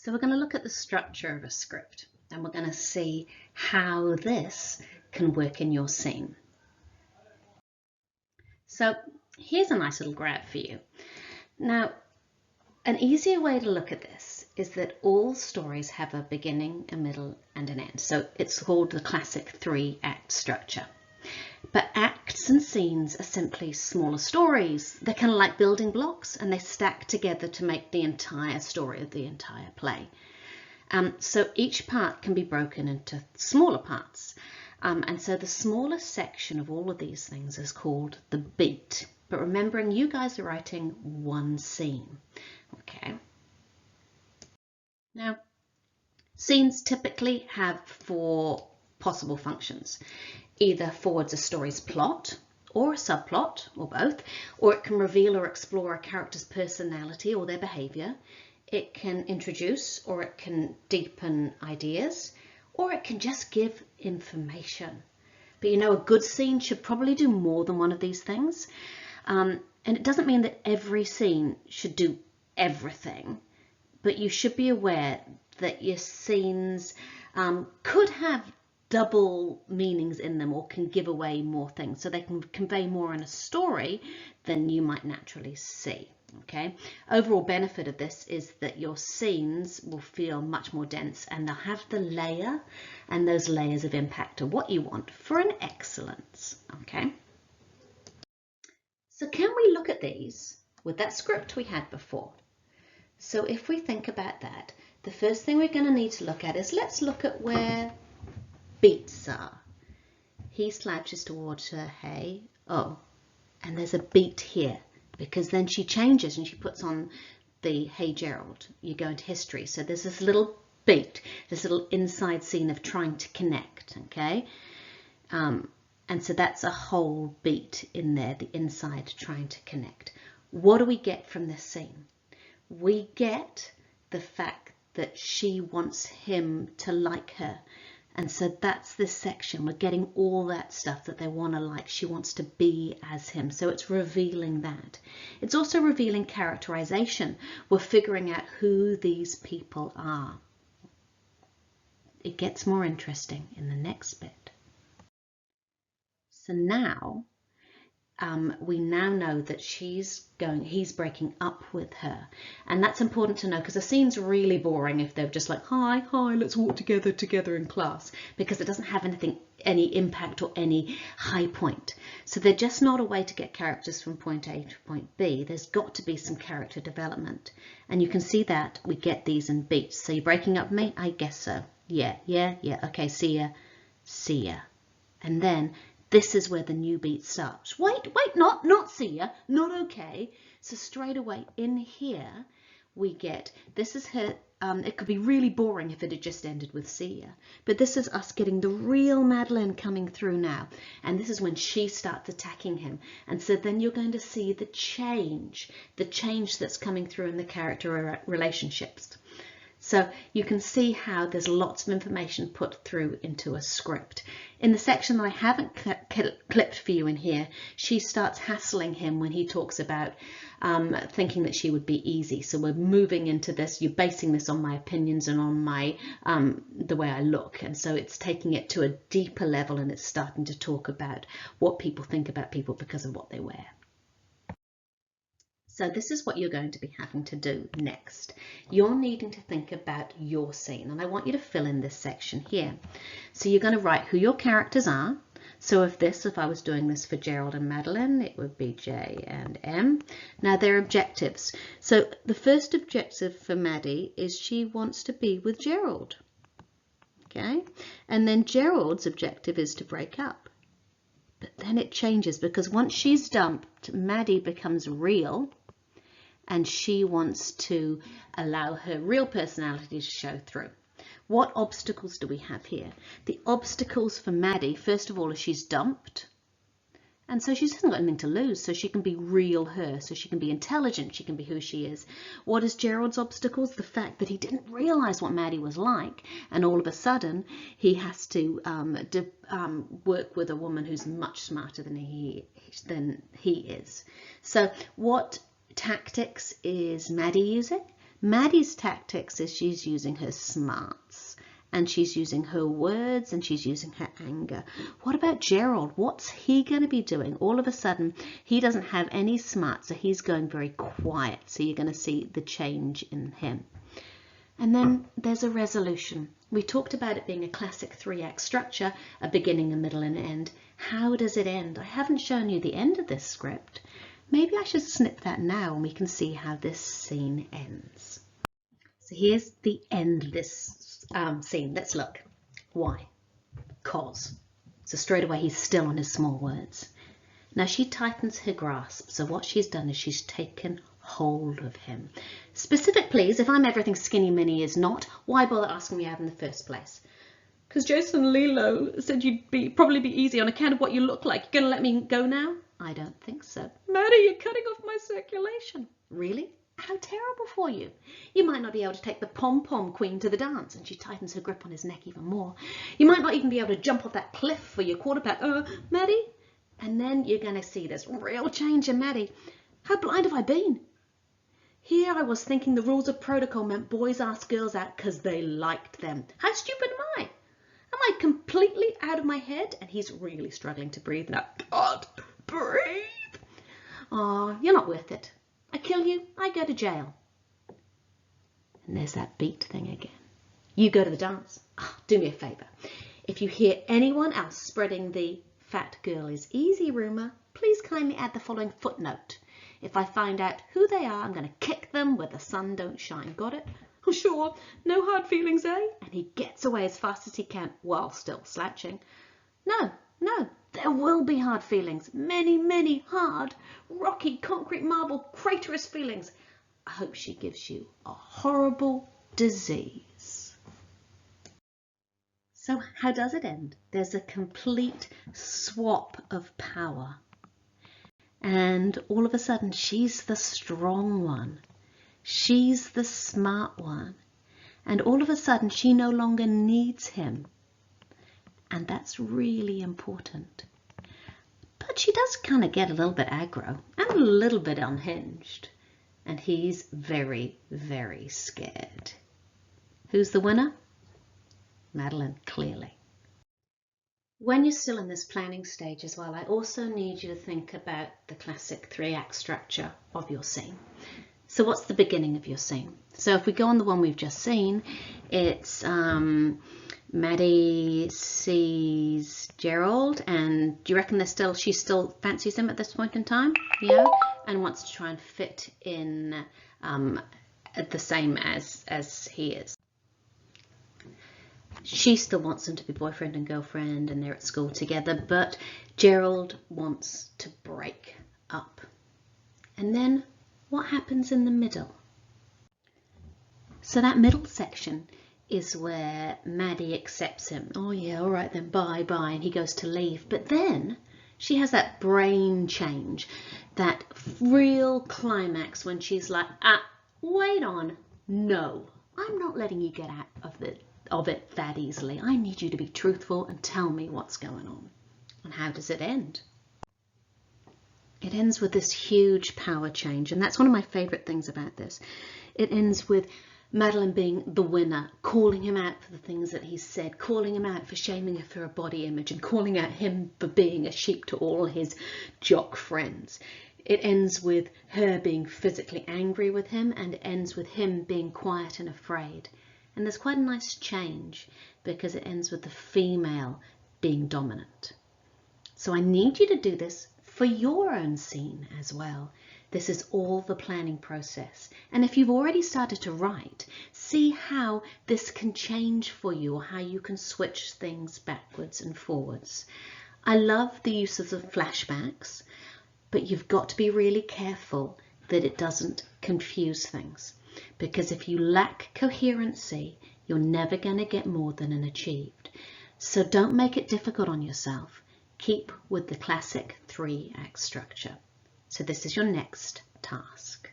So we're going to look at the structure of a script, and we're going to see how this can work in your scene. So here's a nice little graph for you. Now, an easier way to look at this is that all stories have a beginning, a middle, and an end. So it's called the classic 3-act structure. But acts and scenes are simply smaller stories. They're kind of like building blocks, and they stack together to make the entire story of the entire play. So each part can be broken into smaller parts. And so the smallest section of all of these things is called the beat. But remembering, you guys are writing one scene. Okay. Now, scenes typically have 4 possible functions. Either forwards a story's plot, or a subplot, or both, or it can reveal or explore a character's personality or their behaviour. It can introduce or it can deepen ideas, or it can just give information. But you know, a good scene should probably do more than one of these things. And it doesn't mean that every scene should do everything, but you should be aware that your scenes could have double meanings in them, or can give away more things, so they can convey more in a story than you might naturally see. Okay, overall benefit of this is that your scenes will feel much more dense, and they'll have the layer, and those layers of impact are what you want for an excellence. Okay, so can we look at these with that script we had before? So if we think about that, the first thing we're going to need to look at is, let's look at where beats are. He slouches towards her, hey, oh, and there's a beat here, because then she changes and she puts on the hey Gerald, you go into history. So there's this little beat, this little inside scene of trying to connect, okay? And so that's a whole beat in there, the inside trying to connect. What do we get from this scene? We get the fact that she wants him to like her. And so that's this section. We're getting all that stuff that they want to like. She wants to be as him. So it's revealing that. It's also revealing characterization. We're figuring out who these people are. It gets more interesting in the next bit. So now, we now know that he's breaking up with her. And that's important to know, because the scene's really boring if they're just like, hi, let's walk together in class, because it doesn't have any impact or any high point. So they're just not a way to get characters from point A to point B. There's got to be some character development. And you can see that we get these in beats. So you're breaking up with me? I guess so. Yeah. Okay, see ya. And then this is where the new beat starts. Wait, not see ya, not okay. So straight away in here, we get, this is her, it could be really boring if it had just ended with see ya. But this is us getting the real Madeline coming through now. And this is when she starts attacking him. And so then you're going to see the change that's coming through in the character relationships. So you can see how there's lots of information put through into a script. In the section that I haven't clipped for you in here, she starts hassling him when he talks about thinking that she would be easy. So we're moving into this, you're basing this on my opinions and on my the way I look. And so it's taking it to a deeper level, and it's starting to talk about what people think about people because of what they wear. So this is what you're going to be having to do next. You're needing to think about your scene, and I want you to fill in this section here. So you're going to write who your characters are. So if I was doing this for Gerald and Madeline, it would be J and M. Now their objectives. So the first objective for Maddie is she wants to be with Gerald. Okay, and then Gerald's objective is to break up. But then it changes, because once she's dumped, Maddie becomes real. And she wants to allow her real personality to show through. What obstacles do we have here? The obstacles for Maddie, first of all, is she's dumped. And so she hasn't got anything to lose, so she can be real her, so she can be intelligent, she can be who she is. What is Gerald's obstacles? The fact that he didn't realise what Maddie was like, and all of a sudden he has to work with a woman who's much smarter than he is. So what tactics is Maddie using? Maddie's tactics is she's using her smarts, and she's using her words, and she's using her anger. What about Gerald? What's he going to be doing? All of a sudden, he doesn't have any smarts, so he's going very quiet. So you're going to see the change in him. And then there's a resolution. We talked about it being a classic 3-act structure, a beginning, a middle, and an end. How does it end? I haven't shown you the end of this script. Maybe I should snip that now and we can see how this scene ends. So here's the end of this scene. Let's look. Why? 'Cause. So straight away he's still on his small words. Now she tightens her grasp. So what she's done is she's taken hold of him. Specific, please. If I'm everything Skinny Minnie is not, why bother asking me out in the first place? Because Jason Lilo said you'd probably be easy on account of what you look like. You're going to let me go now? I don't think so. Maddie, you're cutting off my circulation. Really? How terrible for you. You might not be able to take the pom-pom queen to the dance, and she tightens her grip on his neck even more. You might not even be able to jump off that cliff for your quarterback. Maddie? And then you're going to see this real change in Maddie. How blind have I been? Here I was thinking the rules of protocol meant boys asked girls out because they liked them. How stupid am I? Am I completely out of my head? And he's really struggling to breathe now. God, breathe. Oh, you're not worth it. I kill you, I go to jail. And there's that beat thing again. You go to the dance. Oh, do me a favour. If you hear anyone else spreading the fat girl is easy rumour, please kindly add the following footnote. If I find out who they are, I'm going to kick them where the sun don't shine. Got it? Oh, sure. No hard feelings, eh? And he gets away as fast as he can while still slouching. No, there will be hard feelings. Many, many hard, rocky, concrete marble, craterous feelings. I hope she gives you a horrible disease. So how does it end? There's a complete swap of power. And all of a sudden, she's the strong one. She's the smart one. And all of a sudden, she no longer needs him. And that's really important. But she does kind of get a little bit aggro and a little bit unhinged. And he's very, very scared. Who's the winner? Madeline, clearly. When you're still in this planning stage as well, I also need you to think about the classic 3-act structure of your scene. So what's the beginning of your scene? So if we go on the one we've just seen, it's Maddie sees Gerald, and do you reckon she still fancies him at this point in time? Yeah, and wants to try and fit in the same as he is. She still wants them to be boyfriend and girlfriend, and they're at school together, but Gerald wants to break up. And then what happens in the middle? So that middle section is where Maddie accepts him. Oh yeah, all right then, bye, and he goes to leave. But then she has that brain change, that real climax when she's like, wait on, no, I'm not letting you get out of it that easily. I need you to be truthful and tell me what's going on. And how does it end? It ends with this huge power change, and that's one of my favorite things about this. It ends with Madeline being the winner, calling him out for the things that he said, calling him out for shaming her for her body image, and calling out him for being a sheep to all his jock friends. It ends with her being physically angry with him, and it ends with him being quiet and afraid. And there's quite a nice change because it ends with the female being dominant. So I need you to do this for your own scene as well. This is all the planning process. And if you've already started to write, see how this can change for you, or how you can switch things backwards and forwards. I love the use of the flashbacks, but you've got to be really careful that it doesn't confuse things. Because if you lack coherency, you're never going to get more than an achieved. So don't make it difficult on yourself. Keep with the classic 3-act structure. So this is your next task.